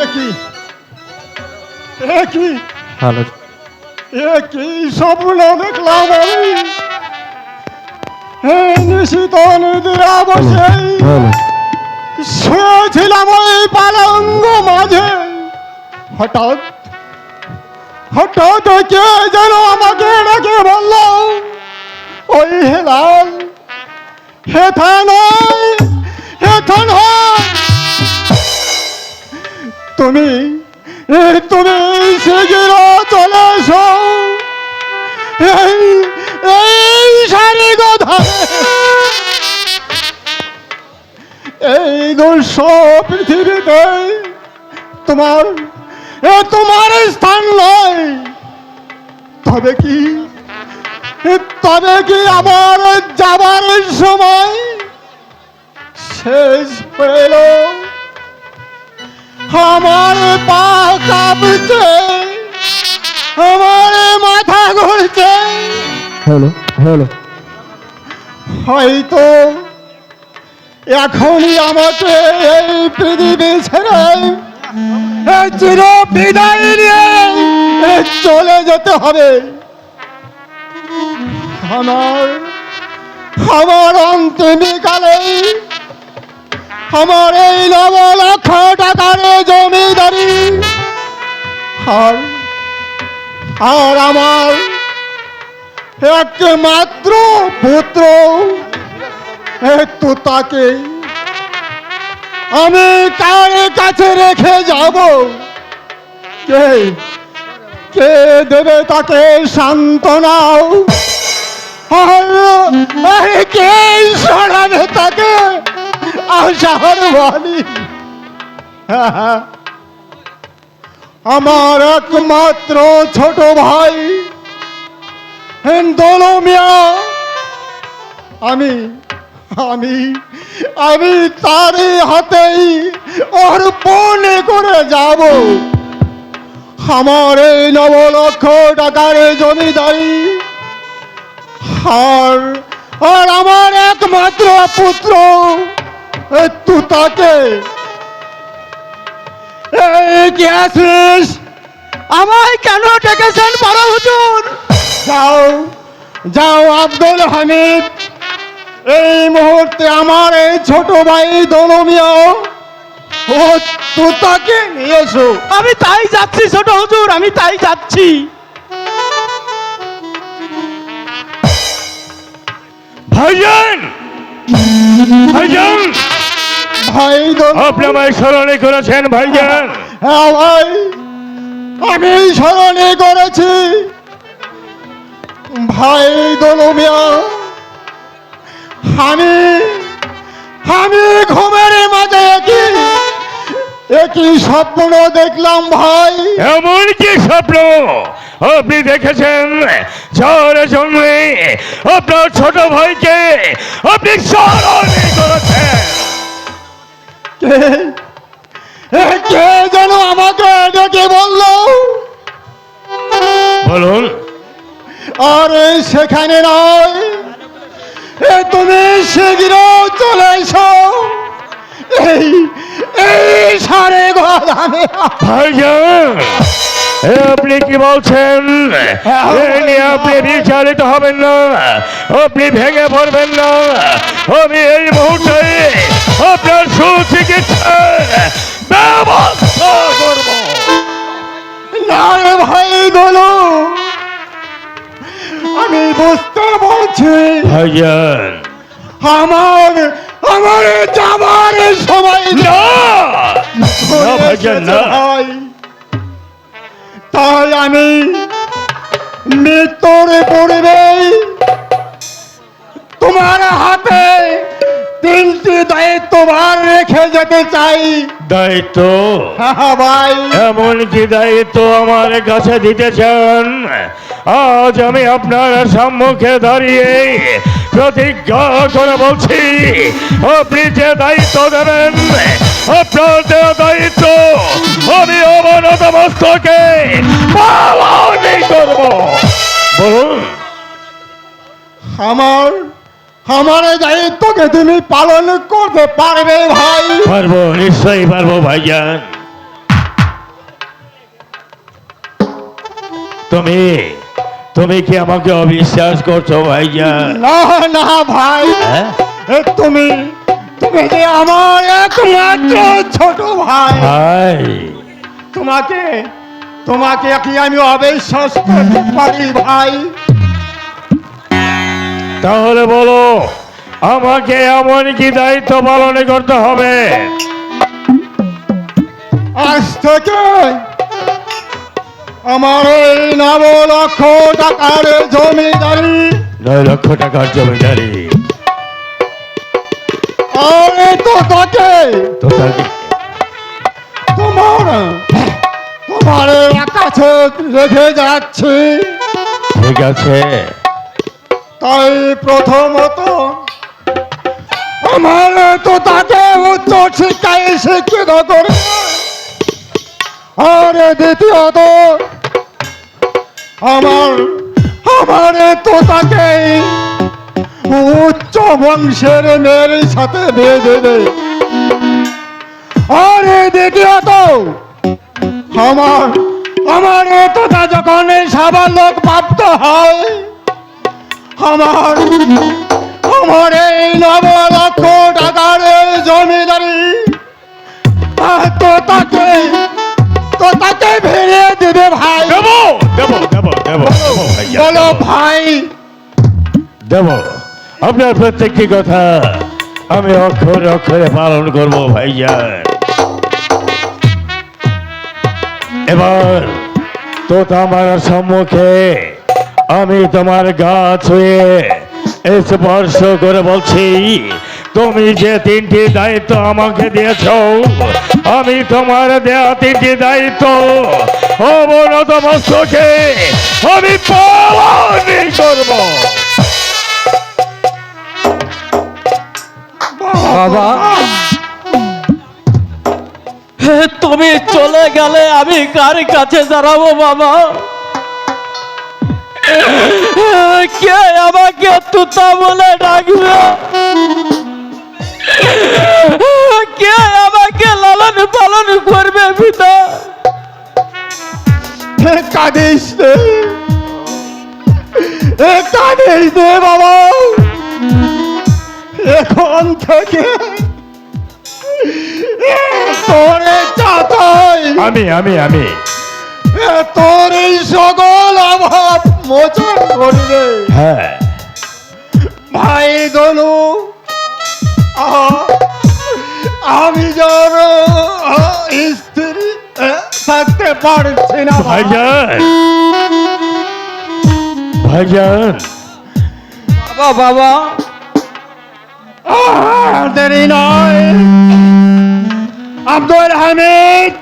একই একই হ্যালো একই স্বপ্ন দেখলাম আমি নিশিত নদীরা বসে হ্যালো শুয়েছিলাম ওই পালঙ্গ মাঝে। হঠাৎ হঠাৎ কে যেন আমাকে ডেকে বলল, ওই হেলাল হেথা নয় হেথা নয়, তুমি তুমি শীঘ্র চলে এসো এই এই সারি ধরে। এই দুঃস পৃথিবীতে তোমার তোমার স্থান নয়। তবে কি আমার যাবার সময় শেষ পেল? আমার পা কাঁপছে, আমার মাথা ঘুরছে। হ্যালো হ্যালো হয়তো এখনই আমাকে এই পৃথিবী ছেড়ে চির বিদায় নিয়ে চলে যেতে হবে। আমার অন্তিম কালে আমার এই 9 লক্ষ টাকার জমিদারি আর আমার একমাত্র পুত্র একটু তাকে আমি কার কাছে রেখে যাব? কে কে দেবে তাকে সান্ত্বনাও? আর কে সরাবে তাকে আশার বাণী? আমার একমাত্র ছোট ভাই দোলো মিয়া, আমি আমি আমি তারই হাতেই অর্পণ করে যাব আমার এই 9 লক্ষ টাকার জমিদারি আর আমার একমাত্র পুত্র একটু তাকে। কি আছিস? আমায় কেন ডেকেছেন বড় হুজুর? যাও যাও আব্দুল হামিদ, এই মুহূর্তে আমার এই ছোট ভাই দোলো মিয়া ও তোতাকে নিয়ে এসো। আমি তাই যাচ্ছি ছোট হুজুর, আমি তাই যাচ্ছি। ভাইজান ভাইজান ভাই আপনি আমায় স্মরণে করেছেন ভাইজান। হ্যাঁ ভাই, আমি স্মরণে করেছি ভাই দোলো মিয়া। আমি আমি ঘুমের মাঝে একই স্বপ্ন দেখলাম ভাই। এমন কি স্বপ্ন আপনি দেখেছেন যার জন্যে আপনার ছোট ভাইকে আপনি স্মরণে করেছেন? কে যেন আমাকে ডেকে বলল, বলুন। আর সেখানে নয়, তুমি শীঘ্র চলে এসো এই এই সাড়ে গদামে। ভাইজান আপনি কি বলছেন? এ নিয়ে আপনি বিচালিত হবেন না, আপনি ভেঙে পড়বেন না। আমি এই মুহূর্তে আপনার সুচিকিৎসার ব্যবস্থা করব। না রে ভাই বলো, আমি বুঝতে পারছি ভাইজান আমার আমার যাবার সময় না না ভাইজান না। ভাই, তাই আমি মৃত্যুর পূর্বে তোমার হাতে 3টি দায়িত্বভার রেখে যেতে চাই। দায়িত্ব? হ্যাঁ ভাই। এমন কি দায়িত্ব আমার কাছে দিতে চান? আজ আমি আপনার সম্মুখে দাঁড়িয়ে প্রতিজ্ঞা করে বলছি, আপনি যে দায়িত্ব দেবেন আপনার দেওয়া দায়িত্ব আমি অবনত মস্তকে পালন করব। বলুন। আমার আমার এই দায়িত্বকে তুমি পালন করতে পারবে ভাই? পারবো, নিশ্চয়ই পারবো ভাইজান। তুমি তুমি কি আমাকে অবিশ্বাস করছো ভাইজান? না না ভাই, হ্যাঁ? তুমি তুমি যে আমার একমাত্র ছোট ভাই, ভাই তোমাকে তোমাকে কি আমি অবিশ্বাস করতে পারি ভাই? তাহলে বলো, আমাকে এমন কি দায়িত্ব পালন করতে হবে? আজ থেকে আমার এই 9 লক্ষ টাকার জমিদারি 9 লক্ষ টাকার জমিদারি আরে তো তাকে তো তাকে তোমার তোমার কাছে রেখে যাচ্ছি। ঠিক আছে। তাই প্রথমত আমার তো তাকে উচ্চ শিক্ষায় শিক্ষিত করে, আর দ্বিতীয়ত আমার আমার তো তাকে উচ্চ বংশের মেয়ের সাথে বিয়ে দেবে, আর দ্বিতীয়ত আমার আমার তোতা যখন সাবালক প্রাপ্ত হয়, আমার আমার এই 9 লক্ষ টাকার জমিদারি তো তাকে ফিরিয়ে দেবে ভাই। দেবো দেবো দেবো দেবো দেবো ভাইজান, বলো দেবো। ভাই। দেবো, আপনার প্রত্যেকটি কথা আমি অক্ষরে অক্ষরে পালন করব ভাইজান। এবার তো আমার সম্মুখে আমি তোমার গা ছুঁয়ে স্পর্শ করে বলছি, তুমি যে 3টি দায়িত্ব আমাকে দিয়েছ, আমি তোমার দেয়া 3টি দায়িত্ব অবনত মস্তকে আমি পালন করব। বাবা, তুমি চলে গেলে আমি কার কাছে দাঁড়াবো বাবা? কে আমাকে তুতা বলে ডাকবে? কে আমাকে লালন পালন করবে পিতা? কাঁদিস রে, কাঁদিস রে বাবা। এখন থেকে তোরে চাচাই আমি আমি আমি তোর এই সকল অভাব মোচন করবে। হ্যাঁ ভাই দলু, আমি যেন স্ত্রী থাকতে পারছি না ভাই। ভাইজান, ভাইজান বাবা বাবা, দেরি নয়, আব্দুল হামিদ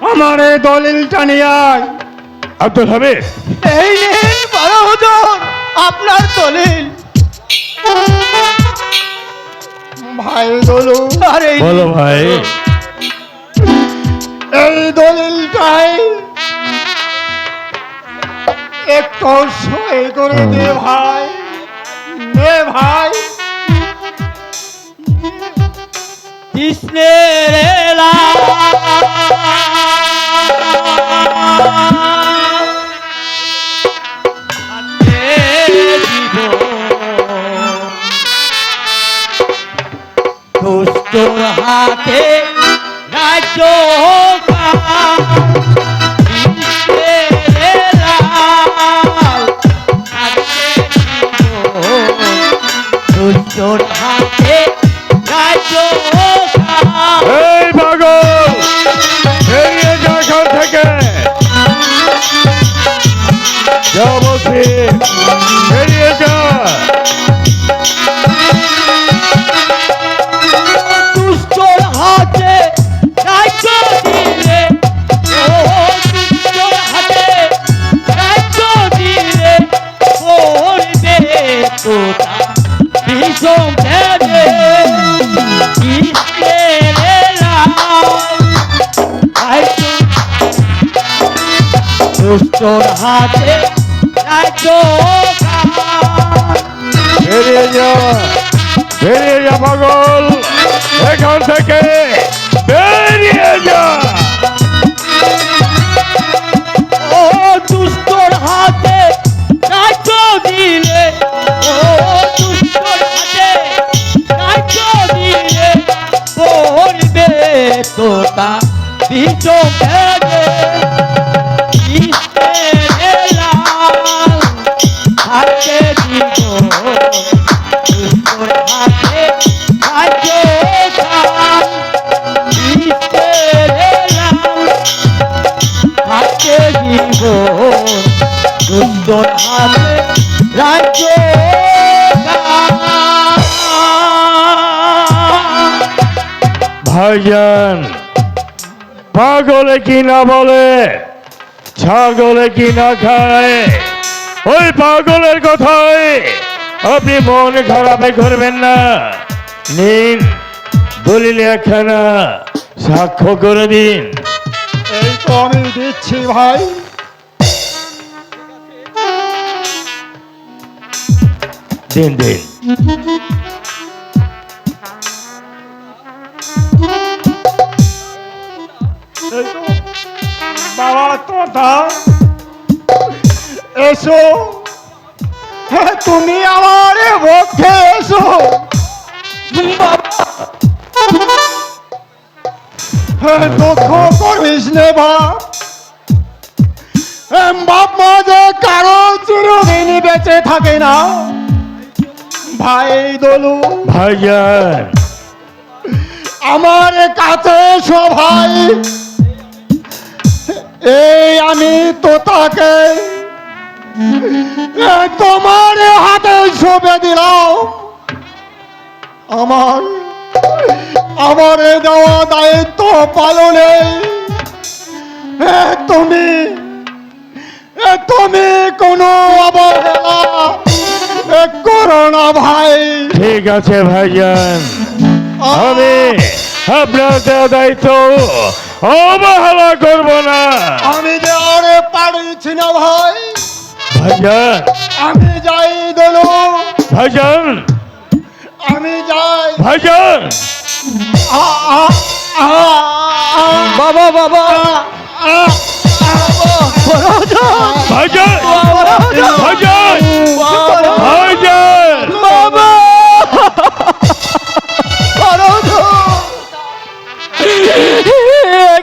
আমার এই দলিলটা নিয়ে আয়। আব্দুল হামিদ, এই নিন বড় হুজুর আপনার দলিল। ভাই দলু, আরে বলো ভাই। এই দলিলটাই একটু সই করে দে ভাই, নে ভাই। কৃষ্ণের দুষ্টর হাতে রাজ্য দুষ্টর হাতে রাজ্য এই পাগল, বেরিয়ে যা এখান থেকে। যা বলছি, বেরিয়ে যা। দুষ্টর হাতে রাজ্য দিলে, ও দুষ্টর হাতে রাজ্য দিলে পড়বে তোতা ভীষণ ভেবে। দুষ্টর হাতে রাজ্য বেরিয়ে যা, বেরিয়ে যা পাগল, এখান থেকে বেরিয়ে যা। ও কথা দিছ ভেবে ইস্তেরে লাল হাতে দিব তোর হাতে থাকে কাল ইস্তেরে লাল হাতে দিব তোর হাতে রাজ্য ভাইজান পাগলে কি না বলে ছাগলে কি না খায় ওই পাগলের কথায় আপনি মন খারাপ করবেন না নিন দলিল একখানা সাক্ষ্য করে দিন এই তো আমি দিচ্ছি ভাই। দিন দিন এই তো বাবা তোতা এসো, হ্যাঁ তুমি আমার পক্ষে এসো। হ্যাঁ দুঃখ করিস নে বাপ, বাপ মা যে কারো চিরদিনই বেঁচে থাকে না। ভাই দলু ভাইজান আমার কাছে এসো ভাই। এই আমি তোতাকে তোমার হাতে সঁপে দিলাম। আমার দেওয়া দায়িত্ব পালনে তুমি তুমি কোনো অবহেলা করো না ভাই। ঠিক আছে ভাইজান আমি আপনার দেওয়া দায়িত্ব অবহেলা করব না। আমি যে আরে পারছি না ভাই। ভাইজান আমি যাই দলু, ভাইজান আমি যাই। ভাইজান বাবা বাবা ভাইজান ভাইজান ভাইজান বাবা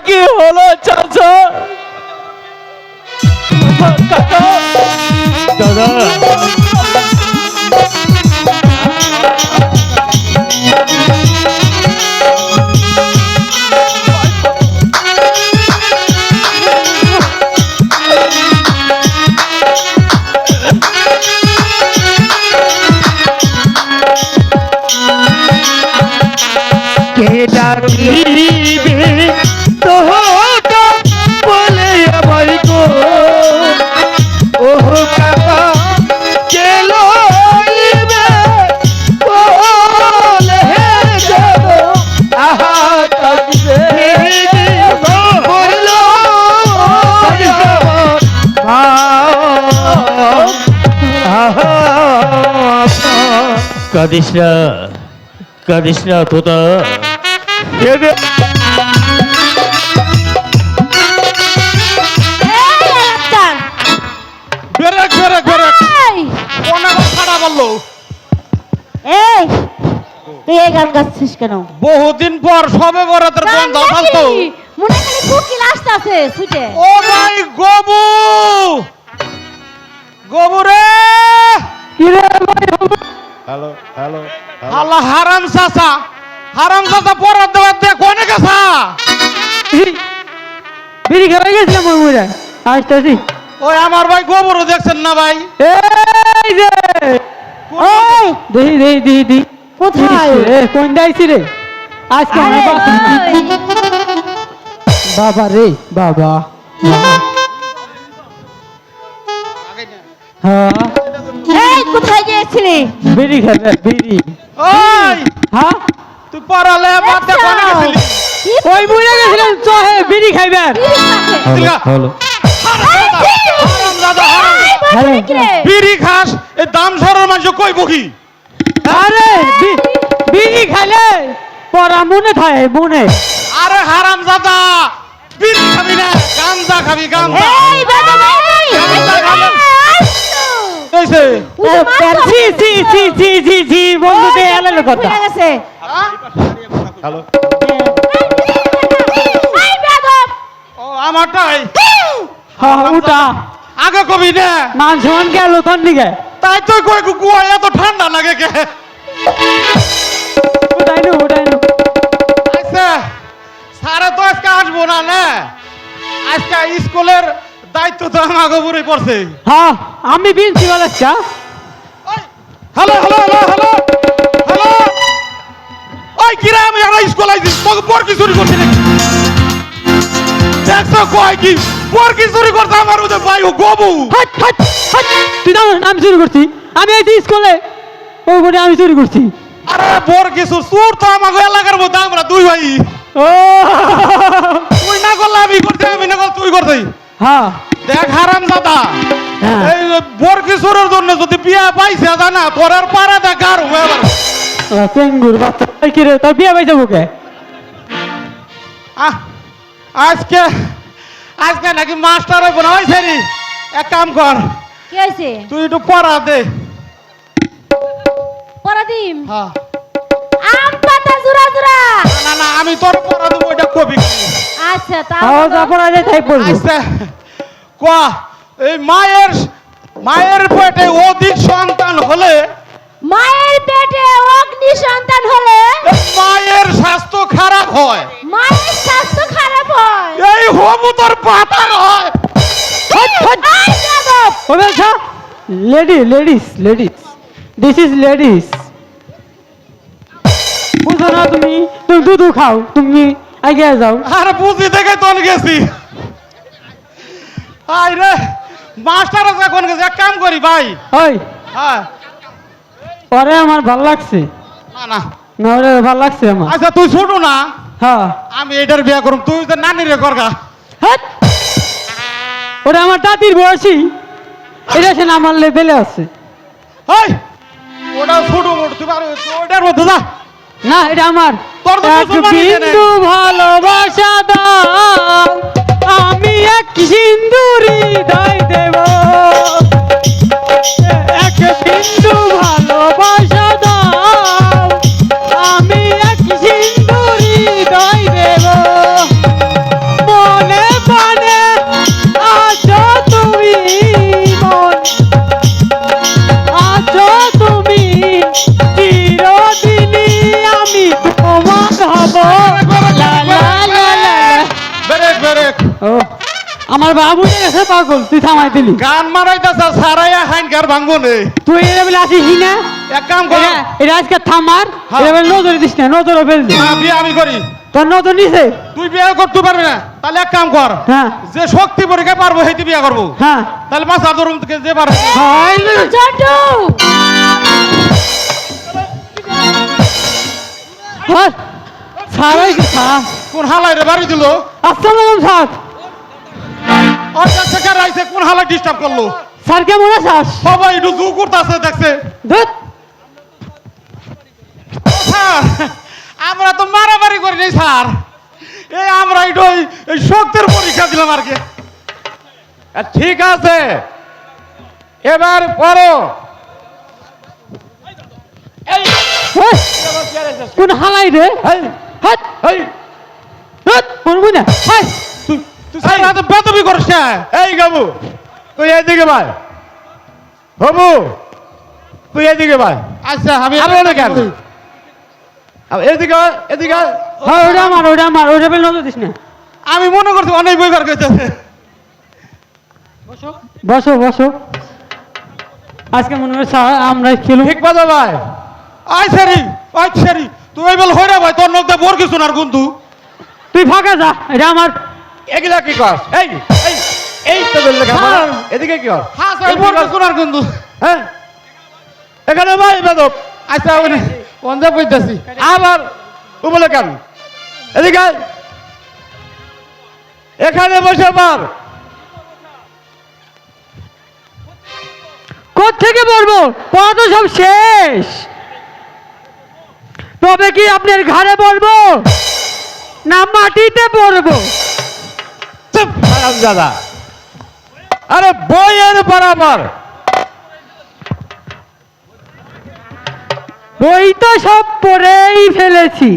কি হলো চাচা কাকা দাদা কে ডাকিবে তোহটা বলে আমায় গো ওহ কাকা কে লইবে বলে যাব আহা কাকবে বললো কাঁদিস না তোতা কেঁদে বেরেক বেরেক বেরেক অনেক খারাপ বললো। এই তুই এই গান গাচ্ছিস কেন? বহুদিন পর সবে বরাতের গান বন্ধ ফালতো। গাইবি? মনে খালি কুকিল আসতেছে ছুটে। ও ভাই গবু গবু রে হ্যালো হ্যালো আল্লাহ হারাম চাচা বরাত দেওয়ার দেখ অনেক আসা। বিড়ি খেয়ে গেছিলাম ময়ূরে আসতেছি ওই আমার ভাই গোবরও দেখছেন না ভাই? এই যে ওই দি কোথায়? কোন যাইছি রে আজকে আরে, আমার ওই। বাবা রে বাবা হ্যাঁ এই কোথায় গিয়েছিলি? বিড়ি খেলে বিড়ি ওই হ্যাঁ তুই পড়ালে বাদ দেখ অনেক গেছিলি। কি ওই বুড়ে গেছিলাম চহে বিড়ি খাইবেন বিড়ি খাচ্ছে? হ্যালো হারামজাদা, এই বলছিলি কি রে? বিড়ি খাস এই দাম সরের মানুষ কই বহি। আরে বিড়ি খাইলে পড়া মনে থাকে মনে আরে হারামজাদা বিড়ি খাবি না গাঞ্জা খাবি গাঞ্জা। এই বাবা ভাই এইছে জি জি জি জি জি জি বন্ধুদের এলালো কথা গেছে হ্যালো এই, আমারটাই হ্যাঁ ওটা আগে কবি না মান সমান গেল তোর দিকে তাই তো কই গুয়া এত ঠান্ডা লাগে কে ওটাই নো আচ্ছা স্যারে তো আজকে আসবো না না আজকে স্কুলের দায়িত্ব তো আমাকে উপরে পড়ছে হ্যাঁ আমি প্রিন্সিপাল আচ্ছা hello hello hello hello hello ওই কিরা আমি আর স্কুল আইছি তোকে পর কি চুরি করছিস নাকি দেখছো কয় কি পর কি চুরি করতে আমার ওদের ভাই ও গবু হাট হাট হাট তুই জানো না আমি চুরি করছি আমি আইছি স্কুলে ওই বলে আমি চুরি করছি আরে পর কিছু চোর তো আমাকে এলাকার মধ্যে আমরা দুই ভাই ও তুই না করলে আমি করতে আমি না করলে তুই করতে হ্যাঁ দেখ হারাম দাদা হ্যাঁ। এই বর কিশোরের জন্য যদি বিয়া পাইছে না তোর আর পারা দেখ আর এবার পেঙ্গুর বাচ্চা এই কি রে তোর বিয়ে পাইছে বুকে আজকে আজকে নাকি মাস্টার হইব না ওই সেরি এক কাম কর কি হয়েছে তুই একটু পড়া দে পরাদিম হ্যাঁ আম পাতা জুরা জুরা না না আমি তোর পড়া দেবো ওইটা কবি আচ্ছা হাও যা পড়া যায় তাই পড়বো আচ্ছা কোয়া এই মায়ের পেটে অধিক সন্তান হলে মায়ের পেটে অগ্নি সন্তান হলে মায়ের স্বাস্থ্য খারাপ হয় মায়ের স্বাস্থ্য খারাপ হয় এই হবু তোর পাতার হয় আই যাদব ও বেটা লেডিস দিস ইজ লেডিস বুঝো না তুমি দুধ খাও তুমি আগে যাও আর বুঝি দেখে তোর গেছি আই রে মাস্টার আছে কোন গেছে এক কাম করি ভাই ওই হ্যাঁ পরে আমার ভাল লাগছে না না না ওরে ভাল লাগছে আমার আচ্ছা তুই ছোট না হ্যাঁ আমি এটার বিয়ে করুম তুই তো নানি রে করগা হাট ওটা আমার দাদির বয়সী এটা সে আমার লেভেলে আছে ওই ওটা ছোট মোট তুই পারো ওইটার মধ্যে যা না এটা আমার তোর তো এক মুসলমানই জানে। বিন্দু ভালোবাসা দাও আমি এক সিন্দুরি হৃদয় দেব এক বিন্দু ভালোবাসা দাও আমি এক সিন্দুরি হৃদয় দেব মনে মনে আছো তুমি আছো তুমি চিরদিনই আমি তোমার হব লা লা লা লা। ব্রেক ব্রেক ও আমার বাবু গেছে পাগল তুই থামাই দিলি গান মারাইতাছ সারাইয়া হাইন কার ভাঙবো নে তুই এটা বলে আসিস না এক কাম কর এটা আজকে থামার হ্যাঁ। এটা বলে নজরে দিস না নজরে ফেল দি বিয়ে আমি করি তোর নজর নিছে তুই বিয়ে করতে পারবি না তাহলে এক কাম কর হ্যাঁ যে শক্তি পরীক্ষা পারবো সেইটি বিয়ে করবো হ্যাঁ তাহলে মাছ আদর থেকে যে পারবে হাই লে। জন্টু হাই সারাই কি খা কোন হালাই রে বাড়ি দিল আসসালামু আলাইকুম স্যার আর দেখছে কার আইছে কোন হালাই ডিস্টার্ব করলো স্যার কেমন আছিস সবাই একটু জু করতেছে দেখছে ধুত স্যার আমরা তো মারামারি করি নাই স্যার এই আমরা একটু এই শক্তির পরীক্ষা দিলাম আর কি ঠিক আছে এবার পড়ো হাই, কোন হালাই রে এই, হাট এই, হাট বলবো না হাই তুই স্যার এত বেদবি করিস না এই গাবু তুই এদিকে ভাই বাবু তুই এদিকে ভাই আচ্ছা আমি আরে না কেন এদিকে আয়, এদিকে আয়। হ্যাঁ ওটা বলে নজর দিস না আমি মনে করছি অনেক বই বার করতেছে বসো বসো আজকে মনে হয় স্যার আমরা খেলুম ঠিক বাজা ভাই আই সারি তুই এই বল হইরা ভাই তোর নকদা বোর কিছু না কিন্তু তুই ফাঁকা যা এটা আমার এগুলা কি কর এই এই এই তো বললে স্যার। এদিকে কি কর হ্যাঁ স্যার বোর কিছু না কিন্তু হ্যাঁ এখানে ভাই বেদব আচ্ছা ওনে কোনটা কইতাছি আবার ও বলে কেন এদিকে আয়। এখানে বসে পার কোত্থেকে পড়বো পড়া তো সব শেষ তবে কি আপনার ঘাড়ে পড়বো না মাটিতে পড়বো চুপ হারামজাদা আরে বইয়ের বরাবর বই তো সব পড়েই ফেলেছি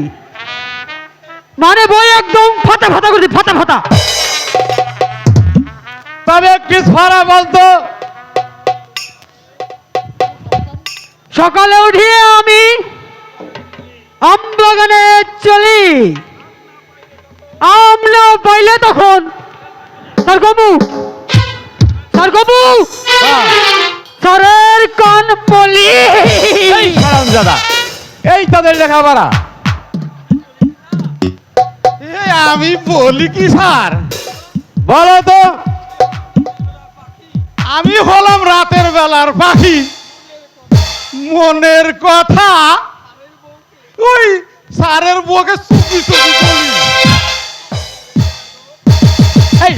মানে বই একদম ফাটা ফাটা করছি ফাটা ফাটা তবে একটি ছড়া বলতো। সকালে উঠিয়ে আমি আম বাগানে চলি, আম না পাইলে তখন স্যার গবু, স্যার গবু, স্যারের কান পলি। এই হারামজাদা, এই তাদের লেখাপড়া। আমি বলি কি স্যার, বলো তো। আমি হলাম রাতের বেলার পাখি, মনের কথা ওই স্যারের বুকে চুপি চুপি বলি। এই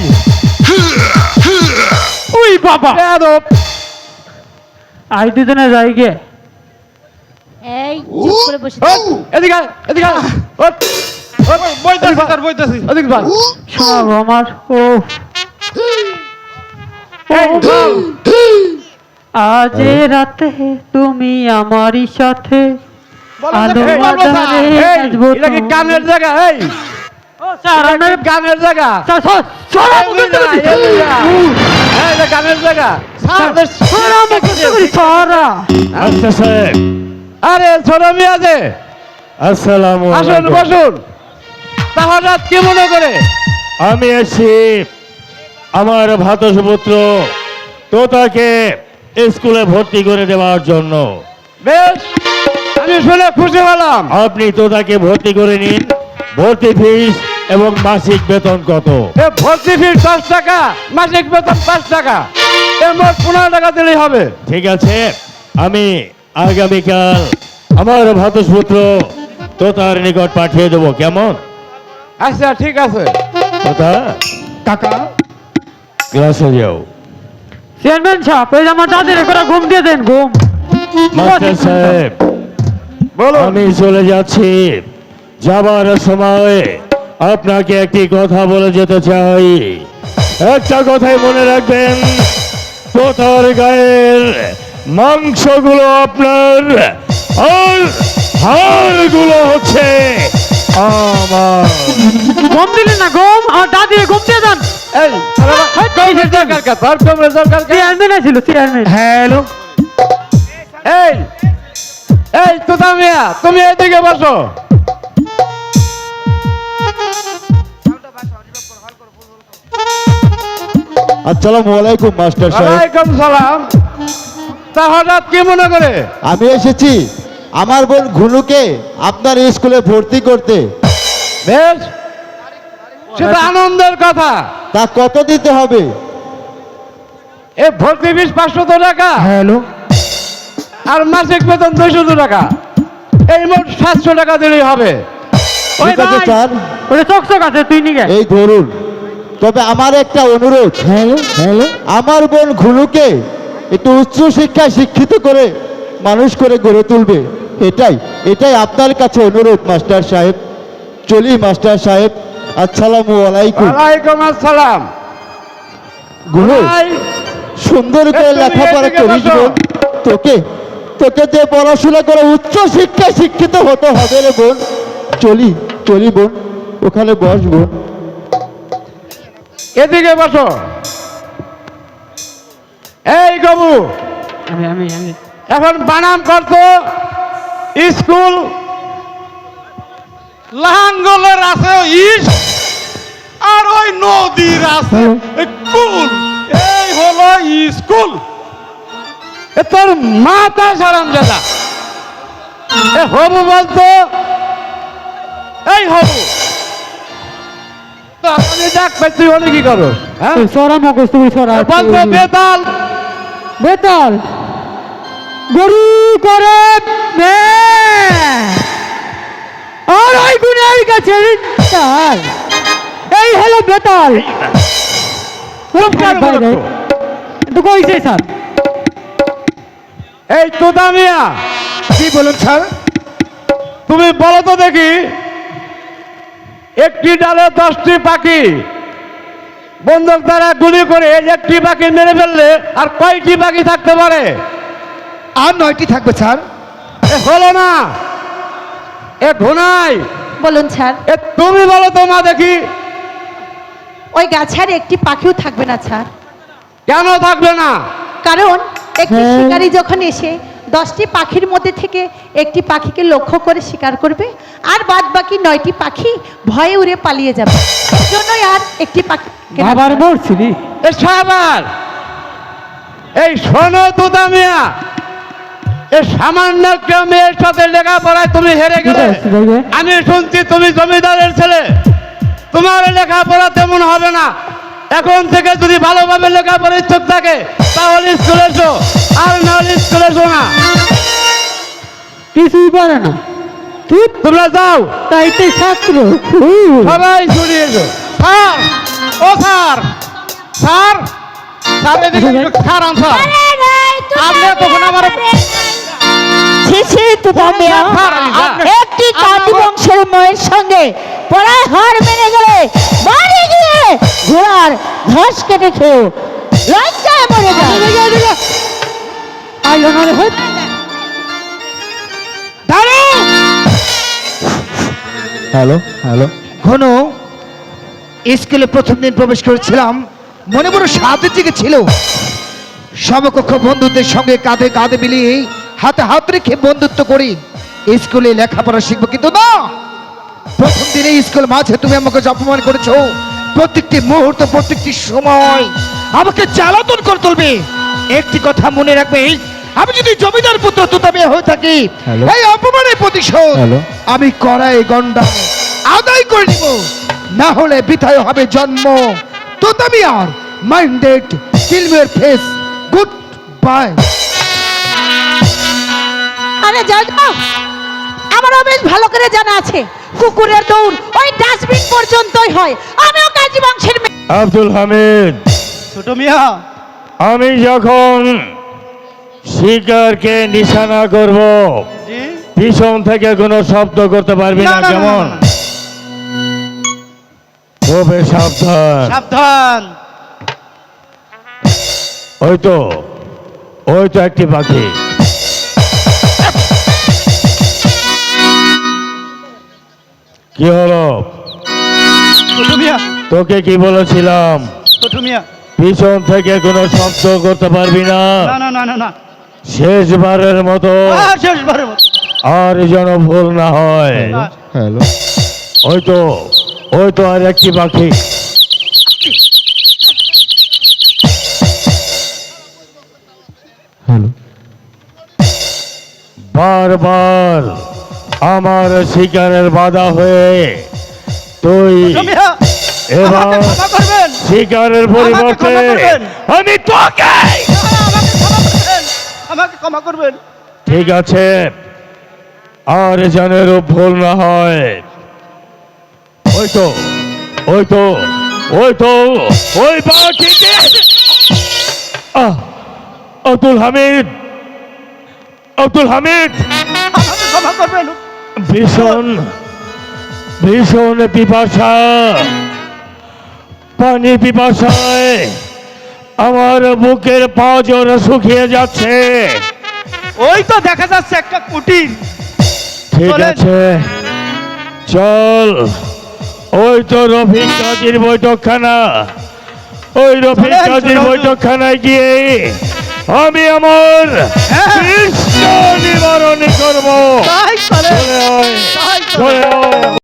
ওই বাবা, বেয়াদব। আই দুজনে যাই গে। এই চুপ করে বসে থাক। এদিকে আয়, এদিকে আয়। ওঠ, ওঠ, বইতাছি স্যার, বইতাছি। এদিকে বল। সব আমার ও এই বল। আজ রাতে তুমি আমারই সাথে আলো এই, বাজারে এই, নাচবো এটা কি গানের জায়গা? এই ও স্যার, এটা কি গানের জায়গা? স্যার, স্যার, স্যার, এই, বুঝতে পারছি, এই, বুঝতে পারছি। হ্যাঁ, এটা গানের জায়গা। স্যারদের স্যার, আমি করতে পারি, স্যার। আচ্ছা সাহেব, আরে ছোট মেয়ে আছে, আসসালামু আসুন আলাইকুম। বসুন। তা হঠাৎ কি মনে করে? আমি এসেছি আমার ভাতসপুত্র তোতাকে স্কুলে ভর্তি করে দেওয়ার জন্য। বেশ, আমি শুনে খুশি হলাম। আপনি তোতাকে ভর্তি করে নিন। ভর্তি ফিস এবং মাসিক বেতন কত? এ ভর্তি ফিস 10 টাকা, মাসিক বেতন 5 টাকা, এর মোট 15 টাকা দিলেই হবে। ঠিক আছে, আমি আগামীকাল আমার ভাতসপুত্র তোতার নিকট পাঠিয়ে দেবো, কেমন? আচ্ছা ঠিক আছে। তোতা কাকা ক্লাসে যাও। চেয়ারম্যান সাহেব, এই যে আমার দাদির করে ঘুম দিয়ে দেন, ঘুম। মাস্টার সাহেব, বলো। আমি চলে যাচ্ছি। যাবার সময় আপনাকে একটি কথা বলে যেতে চাই। একটা কথাই মনে রাখবেন, তোতার গায়ের মাংসগুলো আপনার, আর হাড়গুলো হচ্ছে আমার। ঘুম দিলেন না, ঘুম। আমার দাদির ঘুম দিয়ে দেন। এই গভর্নমেন্ট দরকার কা, তোর গভর্নমেন্ট দরকার কা? চেয়ারম্যান ছিল, চেয়ারম্যান। হ্যালো। এই এই তোতা মিয়া, তুমি এদিকে বসো। আসসালামু আলাইকুম মাস্টার সাহেব। ওয়ালাইকুম সালাম। তা হঠাৎ কি মনে করে? আমি এসেছি আমার বোন ঘুনুকে আপনার স্কুলে ভর্তি করতে। বেশ, সেটা আনন্দের কথা। তা কত দিতে হবে? এ ভর্তি ফিস 500 টাকা হ্যালো। আর মাসিক বেতন 200 টাকা, এই মোট 700 টাকা দিলেই হবে। ওই ঠিক আছে ভাই, স্যার, ওটা চকচক আছে, তুই নিগে। এই ধরুন। তবে আমার একটা অনুরোধ। Hello hello. আমার বোন ঘুনুকে একটু উচ্চ শিক্ষায় শিক্ষিত করে মানুষ করে গড়ে তুলবে, এটাই এটাই আপনার কাছে অনুরোধ মাস্টার সাহেব। চলি মাস্টার সাহেব, আসসালামু আলাইকুম। ওয়ালাইকুম আসসালাম। ঘুনু, ভাই, সুন্দর করে তুমি লেখাপড়া এদিকে করিস বসো। বোন। তোকে তোকে যে পড়াশোনা করে উচ্চ শিক্ষায় শিক্ষিত হতে হবে রে বোন। চলি চলি বোন, ওখানে বস বোন। এদিকে বসো। এই গবু, আমি আমি আমি এখন বানাম করতো। স্কুল লাঙ্গলের আছে ইস, আর ওই নদীর আছে কুল। এই হলো স্কুল। এ তোর মাথা সারাম দাদা। এ হবু বলতো, এই হবু তো আপনি ডাক পাই, তুই অনেক কি করো? হ্যাঁ, সরা মগজ, তুমি সরা। বলতো বেতাল। বেতাল গরু করে বে, আর ওই গুণের কাছে তাল। এই হলো বেতাল। তো কইছে স্যার। এই তোতা মিয়া, কি বলুন স্যার? তুমি বলো তো দেখি, একটি ডালে 10টি পাখি বন্দুক দ্বারা গুলি করে একটি পাখি মেরে ফেললে আর কয়টি পাখি থাকতে পারে? আর 9টি থাকবে স্যার। এ হলো না, এ ঘুনাই। বলুন স্যার, এ তুমি বলো তো মা দেখি। ওই গাছের একটি পাখিও থাকবে না স্যার। কেন থাকবে না? কারণ একটি হ্যাঁ। শিকারী যখন এসে 10টি পাখির মধ্যে থেকে একটি পাখিকে লক্ষ্য করে শিকার করবে, আর বাদ বাকি 9টি পাখি ভয়ে উড়ে পালিয়ে যাবে। এর জন্যই আর একটি পাখি আবার মরছিলি এ সাবার, এই শোনো তোতা মিয়া, এ সামান্য একটা মেয়ের সাথে লেখাপড়ায় তুমি হেরে গেলে। আমি শুনছি তুমি জমিদারের ছেলে, তোমার লেখাপড়া তেমন হবে না। এখন থেকে যদি ভালোভাবে লেখাপড়ার ইচ্ছুক থাকে তাহলে স্কুলে এসো, আর না হলে স্কুলে এসো না। কিছুই পারে না, তোমরা যাও, তাই তো ছাত্র। সবাই চলে এসো। স্যার, ও স্যার, স্যার, স্যার এদিকে একটু খারান স্যার। আপনি তখন আমার ছি ছি তোতা মিয়া, একটি কাজী বংশের মেয়ের সঙ্গে পড়ায় হার মেনে গেলে বাড়ি গিয়ে ঘোড়ার ঘাস কেটে খেও, লজ্জায় মরে যায়। আইলো না রে হেৎ। হ্যালো হ্যালো ঘন স্কুলে প্রথম দিন প্রবেশ করেছিলাম, মনে বড় সাথে থেকে ছিল। সমকক্ষ বন্ধুদের সঙ্গে কাঁধে কাঁধে মিলিয়ে হাতে হাত রেখে বন্ধুত্ব করি স্কুলে লেখাপড়া শিখবো, কিন্তু না, প্রথম দিনে স্কুল মাঝে তুমি আমাকে যে অপমান করেছো, প্রত্যেকটি মুহূর্ত প্রত্যেকটি সময় আমাকে জ্বালাতন করে তুলবে। একটি কথা মনে রাখবে, আমি যদি জমিদার পুত্র তোতা মিয়া হয়ে থাকি, হ্যালো। এই অপমানের প্রতিশোধ হ্যালো। আমি কড়াই গন্ডা আদায় করে নিব, না হলে বৃথায় হবে জন্ম। তোতা মিয়ার মাইন্ডেড কিলমের ফেস, গুড বাই। আরে যাও যাও, আমারও বেশ ভালো করে জানা আছে কুকুরের দৌড় ওই ডাস্টবিন পর্যন্তই হয়। আমিও কাজী বংশের মেয়ে। আব্দুল হামিদ, ছোট মিয়া, আমি যখন শিকারকে নিশানা করব পিছন থেকে কোনো শব্দ করতে পারবি না, কেমন? খুবই সাবধান। সাবধান। ওই তো, ওই তো একটি পাখি। কি হলো? ছোট মিয়া, তোকে কি বলেছিলাম? ছোট মিয়া, পিছন থেকে কোনো শব্দ করতে পারবি না। না না না না না, শেষবারের মতো, শেষবারের মতো। আর যেন ভুল না হয়। হ্যালো ওই তো, ওই তো আর একটি পাখি। হ্যালো বারবার আমার শিকারের বাধা হয়ে তুই মিয়া, এবার আমাকে ক্ষমা করবেন। শিকারের পরিবর্তে ক্ষমা করবেন। আমি তোকে। আমাকে ক্ষমা করবেন। ঠিক আছে, আর যেন এরূপ ভুল না হয়। ওই তো, ওই তো, ওই তো, ওই পাখিকে। আব্দুল হামিদ, আব্দুল হামিদ, আমাকে ক্ষমা করবেন। ভীষণ ভীষণ পিপাসা, পানি পিপাসায় আমার বুকের পাঁজর শুকিয়ে যাচ্ছে। ওই তো দেখা যাচ্ছে একটা কুটির। ঠিক চলেন। আছে, চল। ওই তো রফিক কাজীর বৈঠকখানা, ওই রফিক চলেন, কাজীর চলুন। বৈঠকখানায় গিয়ে আমি আমার হ্যাঁ। কৃষ্ণ নিবারণ করবো। তাই চলেন। চলে আয়, তাই চলেন। চলে আয়।